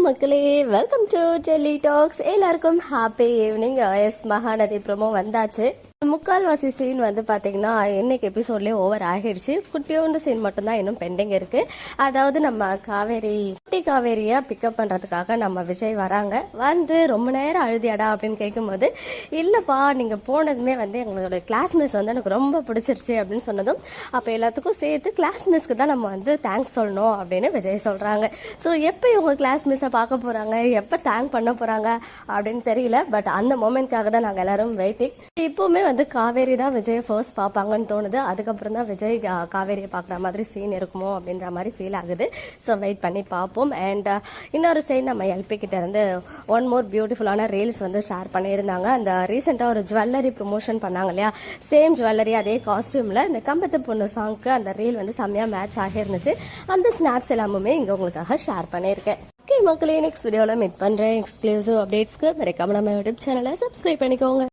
மக்களே, welcome to Delhi talks. எல்லாருக்கும் happy evening. Yes, Mahanadi promo வந்தாச்சு. முக்கால்வாசி சீன் வந்து பாத்தீங்கன்னா இன்னைக்கு எபிசோட்லயே ஓவர் ஆகிடுச்சு. குட்டியோண்டு சீன் மட்டும் தான் இன்னும் பெண்டிங் இருக்கு. அதாவது நம்ம காவேரிய பிக்கப் பண்றதுக்காக நம்ம விஜய் வராங்க. வந்து ரொம்ப நேரம் அழுதியாடா அப்படின்னு கேட்கும்போது, இல்லப்பா நீங்க போனதுமே வந்து எங்களோட கிளாஸ் மிஸ் வந்து எனக்கு ரொம்ப பிடிச்சிருச்சு அப்படின்னு சொன்னதும், அப்ப எல்லாத்துக்கும் சேர்த்து கிளாஸ் மிஸ்க்கு தான் நம்ம வந்து தேங்க்ஸ் சொல்லணும் அப்படின்னு விஜய் சொல்றாங்க. ஸோ எப்போ இவங்க கிளாஸ் மிஸ்ஸை பார்க்க போறாங்க, எப்போ தேங்க் பண்ண போறாங்க அப்படின்னு தெரியல. பட் அந்த மொமெண்ட்காக தான் நாங்கள் எல்லாரும் வெயிட்டிங். இப்போவுமே வந்து காவேரி தான் விஜய் ஃபர்ஸ்ட் பார்ப்பாங்கன்னு தோணுது. அதுக்கப்புறம் தான் விஜய் காவேரியை பார்க்குற மாதிரி சீன் இருக்குமோ அப்படின்ற மாதிரி ஃபீல் ஆகுது. ஸோ வெயிட் பண்ணி பார்ப்போம். அண்ட் இன்னொரு சைடு நம்ம எல்பி கிட்ட இருந்து ஒன் மோர் பியூட்டிஃபுல்லான ரீல்ஸ் வந்து ஷேர் பண்ணியிருந்தாங்க. அந்த ரீசெண்டாக ஒரு ஜுவல்லரி ப்ரொமோஷன் பண்ணாங்க இல்லையா, சேம் ஜுவல்லரி அதே காஸ்டியூமில் இந்த கம்பத்து பொண்ணு சாங்க்கு அந்த ரீல் வந்து செம்மையாக மேட்ச் ஆகிருந்துச்சு. அந்த ஸ்னாப்ஸ் எல்லாமே இங்கே உங்களுக்காக ஷேர் பண்ணியிருக்கேன். ஓகே மக்களே, நெக்ஸ்ட் வீடியோவில் மீட் பண்ணுறேன். எக்ஸ்க்ளூசிவ் அப்டேட்ஸ்க்கு மறக்காம நம்ம யூடியூப் சேனலை சப்ஸ்கிரைப் பண்ணிக்கோங்க.